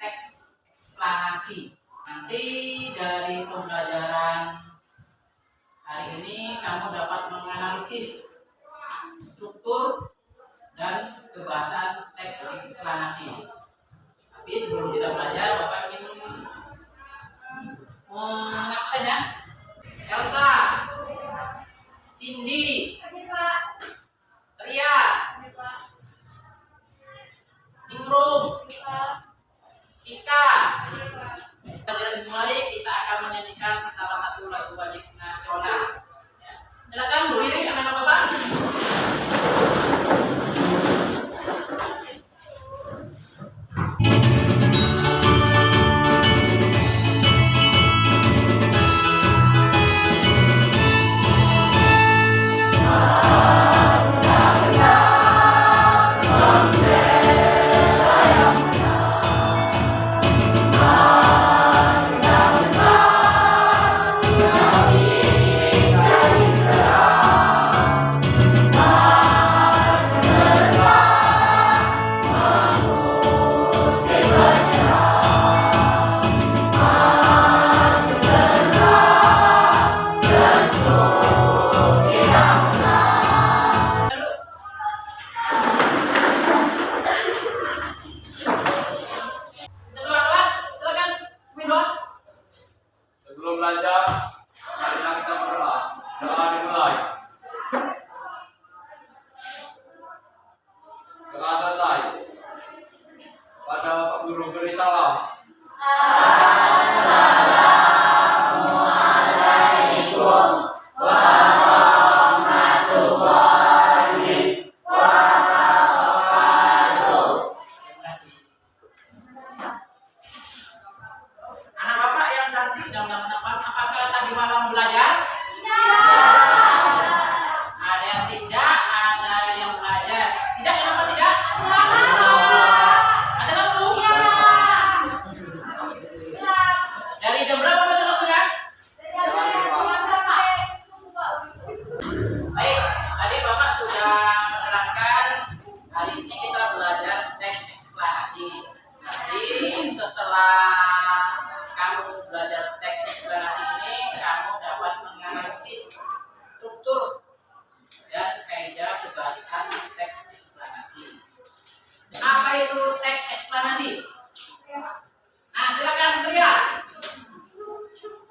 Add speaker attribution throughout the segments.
Speaker 1: teks eksplanasi. Nanti dari pembelajaran hari ini kamu dapat menganalisis struktur dan kebahasan teks eksplanasi. Tapi sebelum kita belajar, Bapak ingin mengabsen ya. Elsa, Cindy, Ria, Ningrum, Ika. Pelajaran dimulai, kita akan menyanyikan salah satu lagu wajib nasional. Silakan berdiri anak-anak Bapak.
Speaker 2: Sebelum belajar, marilah kita berdoa. Doa dimulai. Doa selesai. Pada Bapak Guru beri salam. Assalamualaikum warahmatullahi wabarakatuh.
Speaker 1: Terima kasih. Anak Bapak yang cantik dan teman-teman, apakah tadi malam belajar? Ada yang tidak, ada yang belajar. Tidak, kenapa tidak? Ada lampu? Dari jam berapa ada lampunya? Baik, tadi Bapak sudah menerangkan hari ini kita belajar teks eksplanasi. Nanti setelah kamu belajar teks eksplanasi ini, kamu dapat menganalisis struktur dan kaidah kebahasan teks eksplanasi. Apa itu teks eksplanasi? Nah, silakan Ria.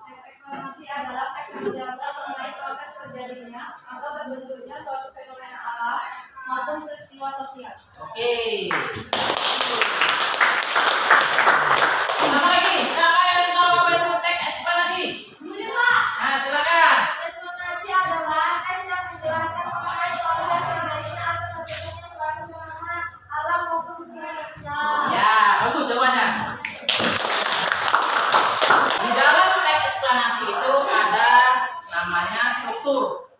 Speaker 3: Teks eksplanasi adalah teks penjelasan mengenai proses terjadinya atau terbentuknya suatu fenomena alam maupun peristiwa sosial.
Speaker 1: Oke. Sama lagi, siapa yang tahu apa itu teks eksplanasi? Nah, silakan.
Speaker 3: Eksplanasi adalah teks yang menjelaskan mengenai proses terjadinya atau terbentuknya suatu fenomena alam maupun peristiwa sosial.
Speaker 1: Ya, bagus jawabannya. Di dalam teks eksplanasi itu ada namanya struktur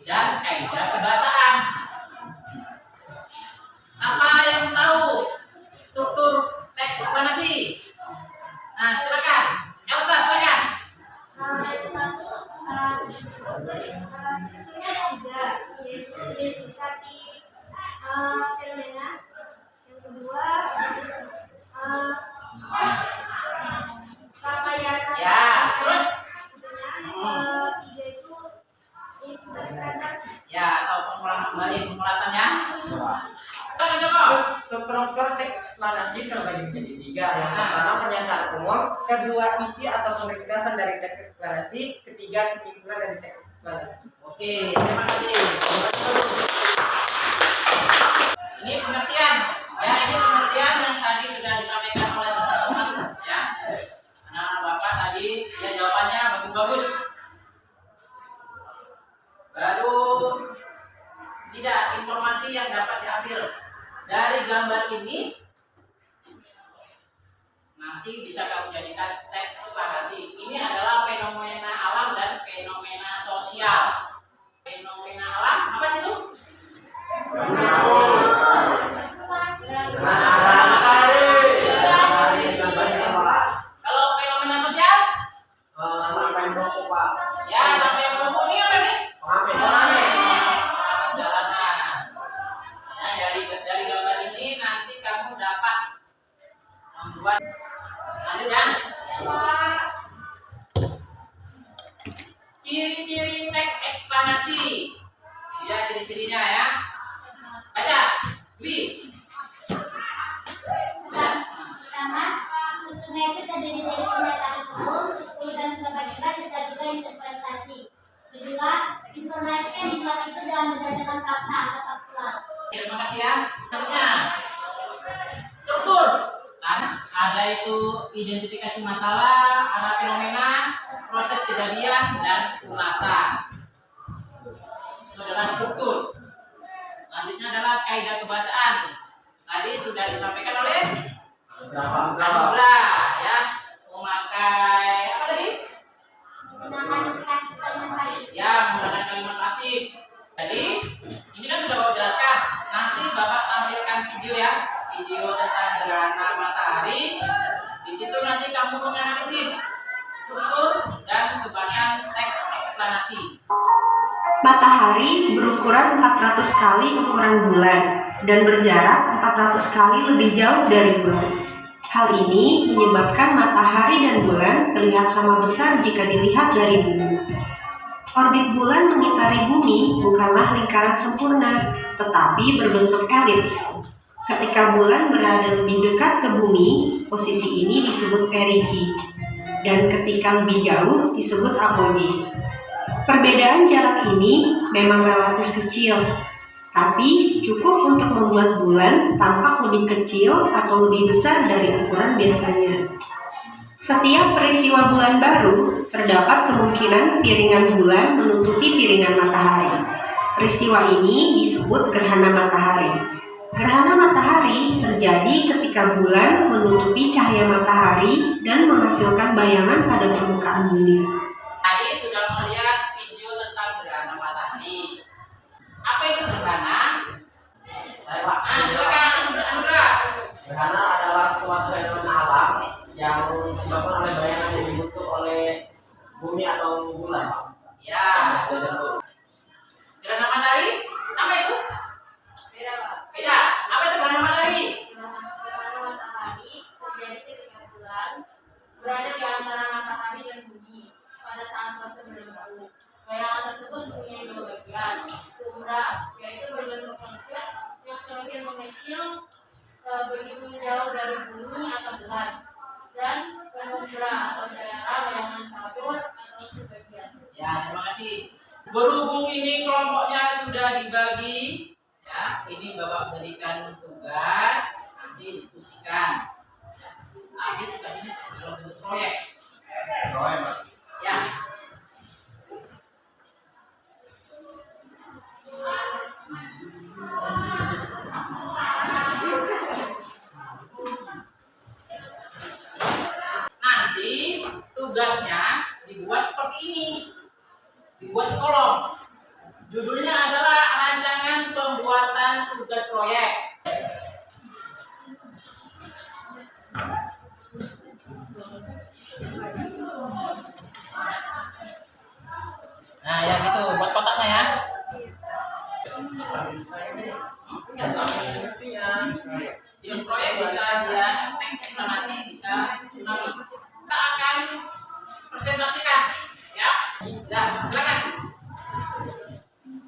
Speaker 1: dan kaidah kebahasaan. Siapa yang tahu struktur teks eksplanasi? Nah, silakan. Elsa, silakan.
Speaker 3: Yang satu, strukturnya ada tiga, yaitu identifikasi fenomena. Yang kedua, rangkaian.
Speaker 1: Ya, terus?
Speaker 3: Tiga itu interpretasi.
Speaker 1: Ya, atau pengulangan kembali pemulasannya. Silakan Joko.
Speaker 4: Struktur teks eksplanasi terbagi menjadi tiga. Yang pertama pernyataan umum, kedua isi atau peringkasan dari teks eksplanasi, ketiga kesimpulan dari teks eksplanasi.
Speaker 1: Oke, terima kasih. Ini pengertian. Ya, ini pengertian yang tadi sudah disampaikan oleh teman-teman. Ya, anak-anak Bapak tadi ya jawabannya bagus-bagus. Baru tidak informasi yang dapat diambil dari gambar ini. Nanti bisa kamu jadikan teks eksplanasi. Ini adalah fenomena alam dan fenomena sosial. Fenomena alam apa sih itu? Kalau fenomena sosial?
Speaker 4: Sampai rokok Pak.
Speaker 1: Ya, sampai yang berhubung ini apa nih? Jalanan. Nah, dari gambar ini nanti kamu dapat membuat Lanjut ya. Ciri-ciri teks eksplanasi. Ya, ciri-cirinya ya. Baca. Wi.
Speaker 5: Pertama, strukturnya itu terdiri dari pernyataan umum, struktur dan sebagainya, serta juga interpretasi. Kedua, informasi yang dibuat itu dalam berdasarkan fakta atau faktual.
Speaker 1: Terima kasih ya. Selanjutnya, struktur. Kan ada itu identifikasi masalah, ada fenomena, proses kejadian, dan ulasan. Itu adalah struktur. Selanjutnya adalah kaidah kebahasaan. Tadi sudah disampaikan oleh Andra ya, memakai apa tadi?
Speaker 5: Menggunakan kalimat baik.
Speaker 1: Ya, menggunakan kalimat klasik. Jadi ini kan sudah Bapak jelaskan. Nanti Bapak tampilkan video ya, video tentang gerhana matahari. Di situ nanti kamu menganalisis struktur dan kebahasan teks eksplanasi.
Speaker 6: Matahari berukuran 400 kali ukuran bulan dan berjarak 400 kali lebih jauh dari bulan. Hal ini menyebabkan matahari dan bulan terlihat sama besar jika dilihat dari bumi. Orbit bulan mengitari bumi bukanlah lingkaran sempurna, tetapi berbentuk elips. Ketika bulan berada lebih dekat ke bumi, posisi ini disebut perigi, dan ketika lebih jauh disebut apogee. Perbedaan jarak ini memang relatif kecil, tapi cukup untuk membuat bulan tampak lebih kecil atau lebih besar dari ukuran biasanya. Setiap peristiwa bulan baru, terdapat kemungkinan piringan bulan menutupi piringan matahari. Peristiwa ini disebut gerhana matahari. Gerhana matahari terjadi ketika bulan menutupi cahaya matahari dan menghasilkan bayangan pada permukaan bumi.
Speaker 1: Tadi sudah melihat video tentang gerhana matahari. Apa itu gerhana?
Speaker 4: Saya Pak.
Speaker 1: Silakan Andra.
Speaker 4: Gerhana adalah suatu fenomena alam yang disebabkan oleh bayangan yang dibentuk oleh bumi atau bulan.
Speaker 1: Ya. Gerhana matahari? Apa itu?
Speaker 3: Beda, Pak.
Speaker 1: Beda. Apa itu gerhana matahari?
Speaker 3: Gerhana matahari terjadi ketika bulan berada di antara matahari dan bumi pada saat fase berlalu. Bayangan tersebut mempunyai dua bagian. Umbra, yaitu berbentuk lengkap yang semakin mengecil begitu menjauh dari bumi atau bulan, dan penumbra atau daerah bayangan kabur atau sebagian.
Speaker 1: Ya, terima kasih. Berhubung ini kelompoknya sudah dibagi, ya, ini Bapak berikan tugas, nanti diskusikan. Tapi tugas ini dalam bentuk proyek. Ya. Nanti tugasnya dibuat seperti ini, dibuat kolom. Judulnya adalah rancangan pembuatan tugas proyek. Nah, ya gitu, buat kotaknya ya. Tugas proyek bisa dia teks eksplanasi, bisa tsunami. Kita akan presentasikan, ya. Nah, silakan.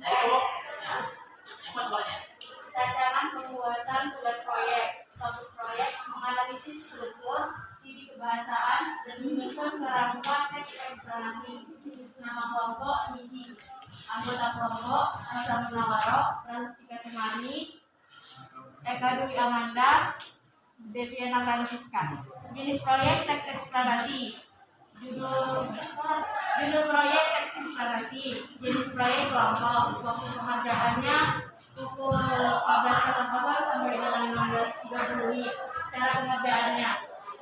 Speaker 1: Dari kelompok, ya. Yang suaranya.
Speaker 3: Rancangan pembuatan tugas proyek. Suatu proyek menganalisis struktur, ciri kebahasaan, dan menyusun kerangka teks eksplanasi. Nama kelompok, misi, anggota kelompok, Asa Munawaro, Ranustika Semani, Eka Dwi Amanda, Deviana Francisca. Jenis proyek teks eksplanasi. Judul proyek teks eksplanasi. Jenis proyek kelompok. Waktu pengerjaannya pukul 14.00 sampai dengan 16.30. Cara pengerjaannya: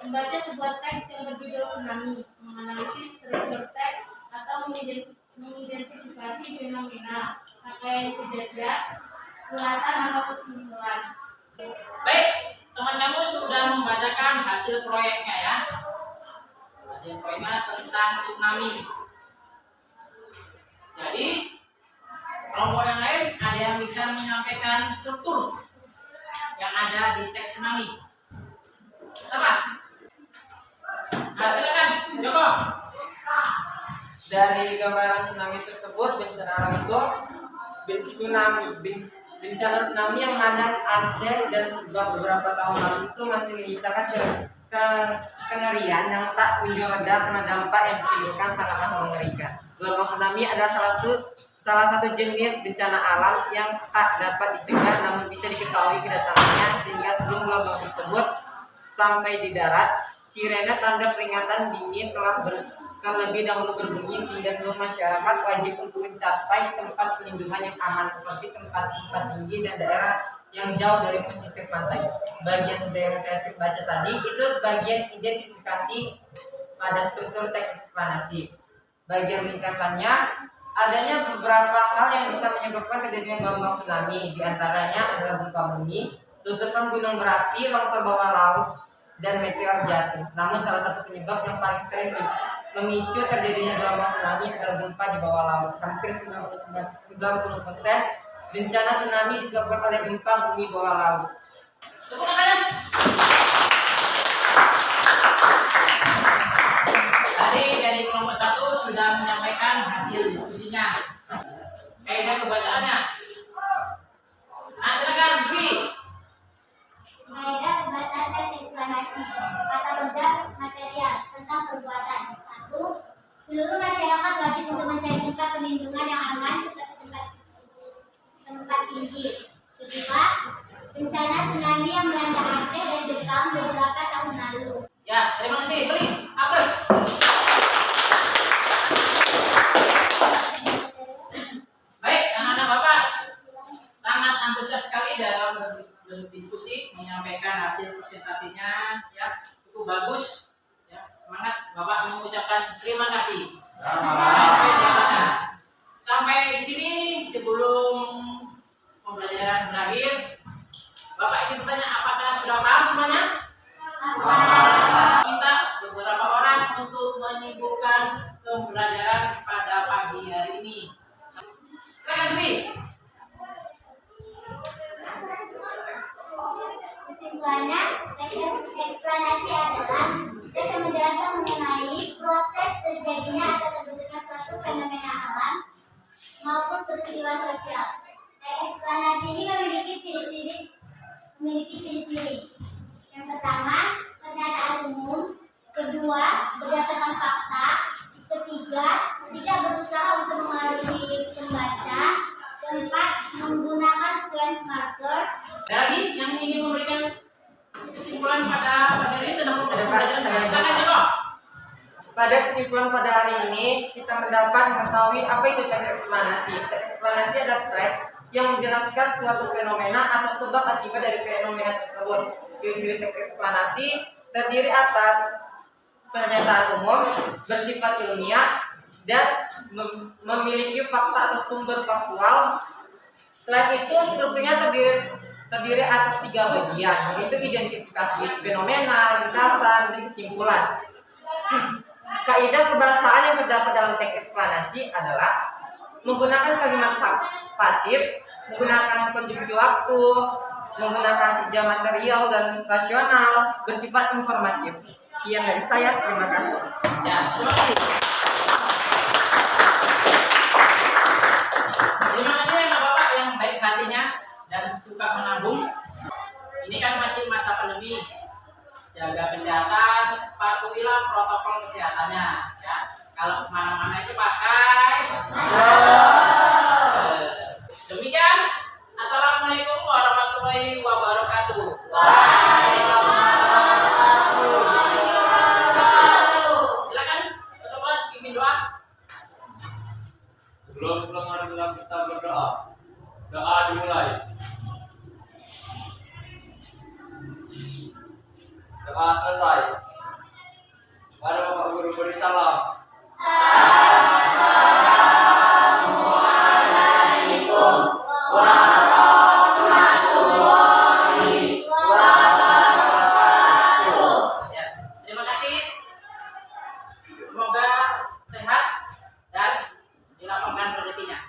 Speaker 3: membaca sebuah teks yang berjudul tsunami, menganalisis struktur teks atau mengidentifikasi fenomena, rangkaian kejadian, ulasan atau kesimpulan.
Speaker 1: Baik, teman kamu sudah membacakan hasil proyeknya ya. Hasil proyeknya tentang tsunami. Jadi, kelompok yang lain ada yang bisa menyampaikan struktur yang ada di teks tsunami. Apa?
Speaker 4: Dari gambaran tsunami tersebut, bencana alam itu bencana tsunami yang melanda Aceh dan Subang beberapa tahun lalu itu masih menyisakan kengerian yang tak kunjung reda karena dampak yang ditimbulkan sangatlah mengerikan. Gelombang tsunami adalah salah satu jenis bencana alam yang tak dapat dicegah namun bisa diketahui kedatangannya, sehingga sebelum gelombang tersebut sampai di darat, sirene tanda peringatan dini telah terlebih dahulu berbunyi, sehingga seluruh masyarakat wajib untuk mencapai tempat pelindungan yang aman seperti tempat-tempat tinggi dan daerah yang jauh dari pesisir pantai. Bagian yang saya baca tadi itu bagian identifikasi pada struktur teks eksplanasi. Bagian ringkasannya, adanya beberapa hal yang bisa menyebabkan kejadian gelombang tsunami, diantaranya adalah gempa bumi, letusan gunung berapi, longsor bawah laut, dan meteor jatuh. Namun salah satu penyebab yang paling sering memicu terjadinya gelombang tsunami adalah gempa di bawah laut. Hampir 90% bencana tsunami disebabkan oleh gempa bumi bawah laut.
Speaker 1: Tadi dari kelompok 1 sudah menyampaikan hasil diskusinya. Kaidah kebacaannya. Nah, silakan, Dwi.
Speaker 5: Kaidah pembahasan teks eksplanasi. Kata benda material tentang perbuatan. 1. Seluruh masyarakat wajib untuk mencari tempat perlindungan yang aman seperti tempat tinggi. 2. Bencana tsunami yang melanda Aceh dan Jepang beberapa tahun lalu.
Speaker 1: Ya, terima kasih. Beli, aplaus. Baik, anak-anak Bapak sangat antusias sekali dalam berdiskusi, menyampaikan hasil presentasinya, ya cukup bagus. Ya, semangat. Bapak mengucapkan terima kasih. Sampai di sini sebelum pembelajaran berakhir, Bapak ingin bertanya, apakah sudah paham semuanya? Minta beberapa orang untuk menyibukkan pembelajaran pada pagi hari ini. Silakan, Dwi.
Speaker 5: Kesimpulannya, teks eksplanasi adalah teks yang menjelaskan mengenai proses terjadinya atau terbentuknya suatu fenomena alam maupun peristiwa sosial. Teks eksplanasi ini memiliki ciri-ciri. Yang pertama, pernyataan umum. Kedua, berdasarkan fakta. Ketiga, tidak berusaha untuk mengaliri pembaca. Keempat, menggunakan sequence markers.
Speaker 1: Ada lagi yang ingin memberikan kesimpulan pada hari ini tentang pembelajaran? Silakan, Joko.
Speaker 4: Pada kesimpulan pada hari ini, kita mendapat mengetahui apa itu teks eksplanasi. Teks eksplanasi adalah teks yang menjelaskan suatu fenomena atau sebab akibat dari fenomena tersebut. Ciri-ciri teks eksplanasi terdiri atas pernyataan umum, bersifat ilmiah, dan memiliki fakta atau sumber faktual. Selain itu, strukturnya terdiri atas 3 bagian, yaitu identifikasi fenomena, ringkasan, dan kesimpulan. Kaidah kebahasaan yang terdapat dalam teks eksplanasi adalah menggunakan kalimat pasif, menggunakan konjungsi waktu, menggunakan kerja material dan rasional, bersifat informatif. Sekian dari saya, terima kasih.
Speaker 1: Ya, terima kasih. Terima kasih Bapak yang baik hatinya dan suka menabung. Ini kan masih masa pandemi. Jaga kesehatan, patuhilah protokol kesehatannya. Ya, kalau kemana-mana itu pakai. Demikian, assalamualaikum warahmatullahi wabarakatuh. Silakan, ketua kelas pimpin doa.
Speaker 2: Sebelum kita berdoa, doa dimulai. Doa selesai. Mari Bapak Guru beri salam. Assalamualaikum warahmatullahi wabarakatuh.
Speaker 1: Ya, terima kasih. Semoga sehat dan dilapangkan rezekinya.